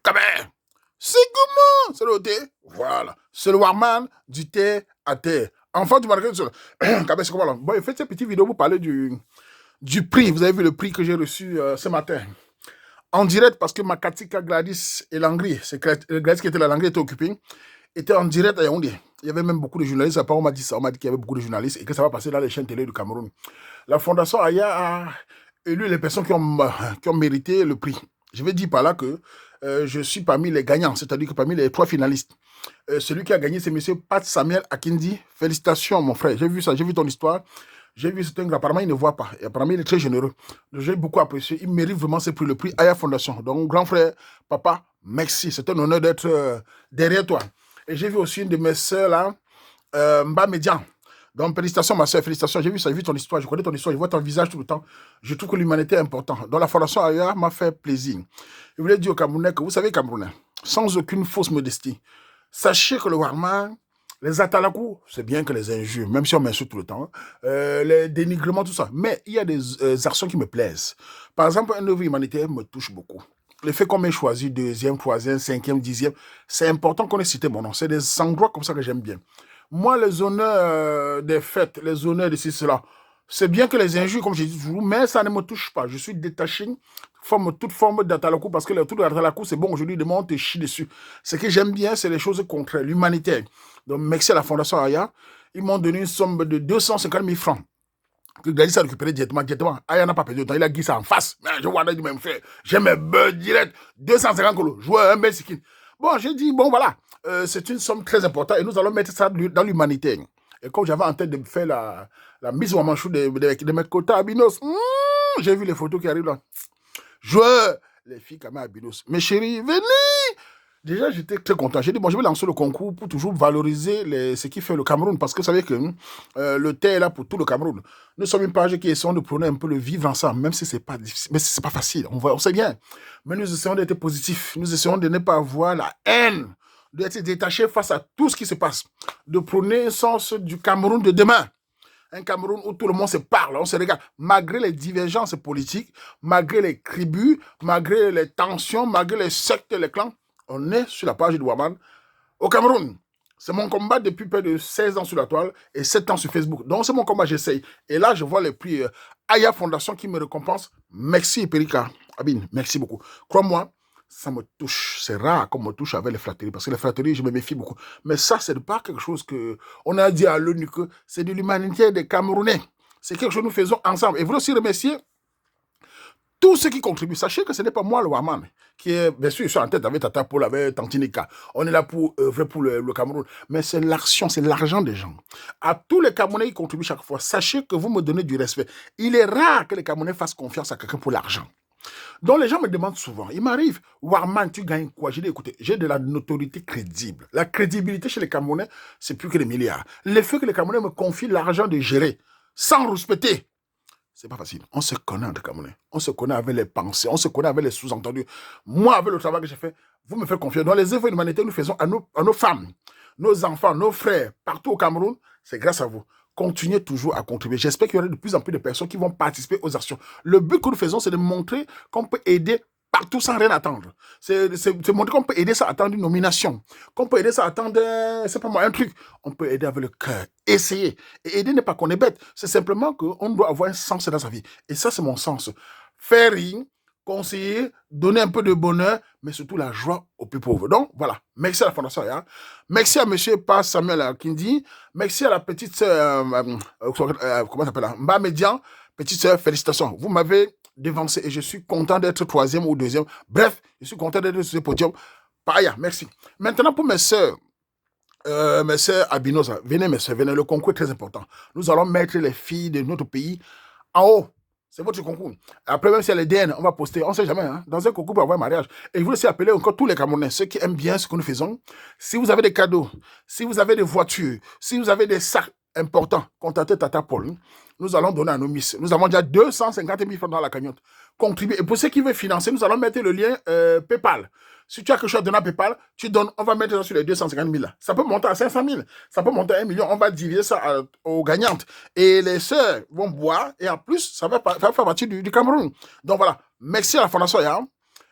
Kabé. C'est comment? C'est le thé. Voilà. C'est le Warman du thé à thé. Enfant du marketing. Kabé, c'est comment là? Bon, faites cette petite vidéo pour parler du prix. Vous avez vu le prix que j'ai reçu ce matin. En direct, parce que Makatika, Gladys et Langri, c'est Gladys qui était là, Langri était occupé, était en direct à Yaoundé. Il y avait même beaucoup de journalistes. Après, on m'a dit ça. On m'a dit qu'il y avait beaucoup de journalistes et que ça va passer dans les chaînes télé du Cameroun. La Fondation Aya a élu les personnes qui ont mérité le prix. Je vais dire par là que je suis parmi les gagnants, c'est-à-dire que parmi les 3 finalistes. Celui qui a gagné, c'est M. Pat Samuel Akindi. Félicitations, mon frère. J'ai vu ça, j'ai vu ton histoire. J'ai vu ce apparemment, il ne voit pas. Et apparemment, il est très généreux. J'ai beaucoup apprécié. Il mérite vraiment ce prix, le prix Aya Fondation. Donc, grand frère, papa, merci. C'est un honneur d'être derrière toi. Et j'ai vu aussi une de mes sœurs, là, Mba Médian. Donc, félicitations, ma soeur, félicitations. J'ai vu ça, j'ai vu ton histoire, je connais ton histoire, je vois ton visage tout le temps. Je trouve que l'humanité est importante. Donc, la Fondation Aya m'a fait plaisir. Je voulais dire aux Camerounais que vous savez, Camerounais, sans aucune fausse modestie, sachez que le Warman, les atalakou, c'est bien que les injures, même si on m'insulte tout le temps, les dénigrements, tout ça. Mais il y a des actions qui me plaisent. Par exemple, un œuvre humanitaire me touche beaucoup. Le fait qu'on m'ait choisi 2e, 3e, 5e, 10e, c'est important qu'on ait cité mon nom. C'est des endroits comme ça que j'aime bien. Moi, les honneurs des fêtes, les honneurs de ceci, cela, c'est bien que les injures, comme je dis toujours, mais ça ne me touche pas. Je suis détaché, toute forme d'atalakou, parce que le truc d'atalakou, c'est bon, aujourd'hui, demain, on te chie dessus. Ce que j'aime bien, c'est les choses contraires, l'humanitaire. Donc, merci à la Fondation Aya. Ils m'ont donné une somme de 250 000 francs. Que Gladys a récupéré directement. Aya n'a pas perdu de temps. Il a dit ça en face. Mais je vois, il même frère, j'ai mes beurs direct. 250 colos. Joueur, un bel skin. Bon, j'ai dit, bon, voilà. C'est une somme très importante et nous allons mettre ça dans l'humanité. Et comme j'avais en tête de faire la mise au manchou de mes quotas à Binos, j'ai vu les photos qui arrivent là. Joueur, les filles quand même à Binos. Mes chéris, venez! Déjà, j'étais très content. J'ai dit, bon, je vais lancer le concours pour toujours valoriser ce qui fait le Cameroun. Parce que vous savez que le thé est là pour tout le Cameroun. Nous sommes une page qui essaie de prôner un peu le vivre ensemble, même si c'est pas difficile, mais c'est pas facile. On sait bien. Mais nous essayons d'être positifs. Nous essayons de ne pas avoir la haine, d'être détachés face à tout ce qui se passe. De prôner un sens du Cameroun de demain. Un Cameroun où tout le monde se parle, on se regarde, malgré les divergences politiques, malgré les tribus, malgré les tensions, malgré les sectes et les clans. On est sur la page du Warman au Cameroun. C'est mon combat depuis près de 16 ans sur la toile et 7 ans sur Facebook. Donc c'est mon combat, j'essaye. Et là, je vois les prix Aya Fondation qui me récompense. Merci, Perika. Abin, merci beaucoup. Crois-moi, ça me touche. C'est rare qu'on me touche avec les flatteries. Parce que les flatteries, je me méfie beaucoup. Mais ça, c'est pas quelque chose que on a dit à l'ONU que c'est de l'humanité des Camerounais. C'est quelque chose que nous faisons ensemble. Et vous aussi remercier tous ceux qui contribuent. Sachez que ce n'est pas moi le Warman qui est, bien sûr, je suis en tête avec Tata Paul, avec Tantinika. On est là pour œuvrer pour le Cameroun. Mais c'est l'action, c'est l'argent des gens. À tous les Camerounais qui contribuent chaque fois, sachez que vous me donnez du respect. Il est rare que les Camerounais fassent confiance à quelqu'un pour l'argent. Donc les gens me demandent souvent, il m'arrive, Warman, tu gagnes quoi? J'ai dit, écoutez, j'ai de la notoriété crédible. La crédibilité chez les Camerounais, c'est plus que les milliards. Le fait que les Camerounais me confient l'argent de gérer, sans respecter, c'est pas facile. On se connaît entre Camerounais. On se connaît avec les pensées. On se connaît avec les sous-entendus. Moi, avec le travail que j'ai fait, vous me faites confiance. Dans les œuvres humanitaires, nous faisons à nos femmes, nos enfants, nos frères, partout au Cameroun, c'est grâce à vous. Continuez toujours à contribuer. J'espère qu'il y aura de plus en plus de personnes qui vont participer aux actions. Le but que nous faisons, c'est de montrer qu'on peut aider partout sans rien attendre. C'est montrer qu'on peut aider sans attendre une nomination, qu'on peut aider sans attendre, c'est pas moi, un truc. On peut aider avec le cœur, essayer. Et aider n'est pas qu'on est bête, c'est simplement qu'on doit avoir un sens dans sa vie. Et ça, c'est mon sens. Faire rire, conseiller, donner un peu de bonheur, mais surtout la joie aux plus pauvres. Donc, voilà. Merci à la Fondation Aya. Merci à M. Pas Samuel Akindi. Merci à la petite sœur, comment ça s'appelle, Mba Médian. Petite sœur, félicitations. Vous m'avez devancé et je suis content d'être 3e ou 2e. Bref, je suis content d'être sur ce podium. Aya, merci. Maintenant, pour mes sœurs Abinosa, venez mes sœurs, venez, le concours est très important. Nous allons mettre les filles de notre pays en haut. C'est votre concours. Après, même si elle est DN, on va poster, on ne sait jamais, hein, dans un concours pour avoir un mariage. Et je voulais aussi appeler encore tous les Camerounais, ceux qui aiment bien ce que nous faisons. Si vous avez des cadeaux, si vous avez des voitures, si vous avez des sacs importants, contactez Tata Paul. Nous allons donner à nos miss. Nous avons déjà 250 000 francs dans la cagnotte. Contribuez. Et pour ceux qui veulent financer, nous allons mettre le lien PayPal. Si tu as quelque chose à donner à PayPal, tu donnes, on va mettre ça sur les 250 000 là. Ça peut monter à 500 000, ça peut monter à 1 million. On va diviser ça aux gagnantes. Et les sœurs vont boire et en plus, ça va faire partie du Cameroun. Donc voilà, merci à la Fondation Aya.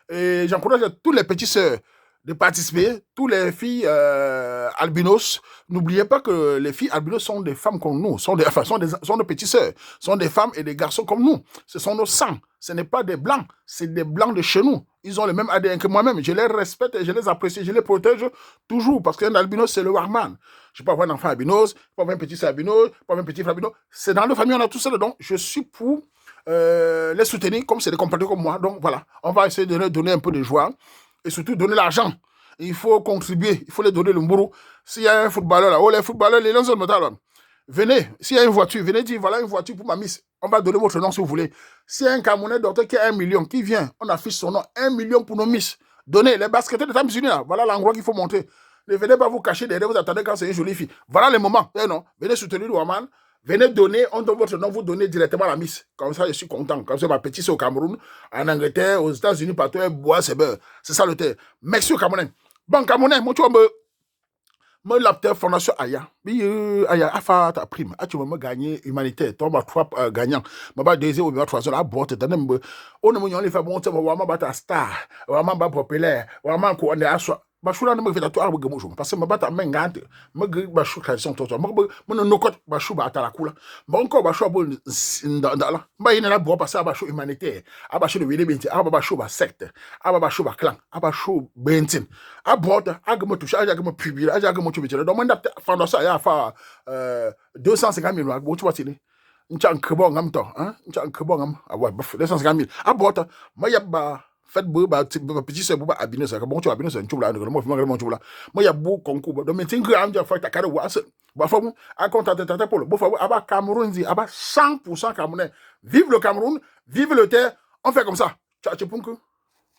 Et j'encourage tous les petits sœurs de participer, tous les filles albinos. N'oubliez pas que les filles albinos sont des femmes comme nous, sont des petits sœurs, sont des femmes et des garçons comme nous. Ce sont nos sangs. Ce n'est pas des blancs, c'est des blancs de chez nous. Ils ont le même ADN que moi-même. Je les respecte et je les apprécie, je les protège toujours parce qu'un albinos, c'est le warman. Je peux avoir un enfant albinos, je peux avoir un petit sœur albinos, je peux avoir un petit frère albinos. C'est dans la famille, on a tout ça dedans. Je suis pour les soutenir comme c'est des compatriotes comme moi. Donc voilà, on va essayer de leur donner un peu de joie et surtout donner l'argent. Il faut contribuer, il faut les donner le bourreau. S'il y a un footballeur là, les footballeurs, les lanceurs de métal, venez, s'il y a une voiture, venez dire voilà une voiture pour ma miss. On va donner votre nom si vous voulez. S'il y a un Camerounais docteur qui a 1 million, qui vient, on affiche son nom, 1 million pour nos miss. Donnez les basketteurs de États-Unis là, voilà l'endroit qu'il faut monter. Ne venez pas vous cacher derrière, vous attendez quand c'est une jolie fille. Voilà le moment. Eh non, venez soutenir le Waman. Venez donner, on donne votre nom, vous donnez directement à la miss. Comme ça, je suis content. Comme ça, ma petite, c'est au Cameroun, en Angleterre, aux États-Unis, partout, un bois, c'est beurre. C'est ça le thé. Merci au Camerounais. Bon, Camerounais, moi, tu vois, me lapte fondation Aya. Aya, afa ta prime. Tu vas me gagner humanitaire. Toi, ma trois gagnants. Ma ba deuxième ou ma troisième, la botte, t'as même, on ne m'a pas fait bon, on m'a battu star, on m'a battu populaire, on m'a quoi, on est à soi. Bashula ne me fait à toi parce que ma bata mengante me bashu tradition toto me no kot bashu ba ta la kula bon ko bashu bo ndala ba ina la bo passer bashu humanitaire abashu de wele benti abashu ba secte abashu ba clan abashu bentin abota agmo toucha agmo publier agmo tubitire donc mon dapte fondation ya fa 250 000 bo tu watini ncha nkebo ngam to hein ncha nkebo ngam awa 250 000 abota ma yabba faites beau petit c'est beau abino ça bon tu abino c'est un chou là moi je là moi y a beau concours donc mais tingue am faire ta carrière wa ba fa a contenter tata pour le beau fa aba Cameroun dit aba 100% Camerounais vive le Cameroun vive le terre on fait comme ça ciao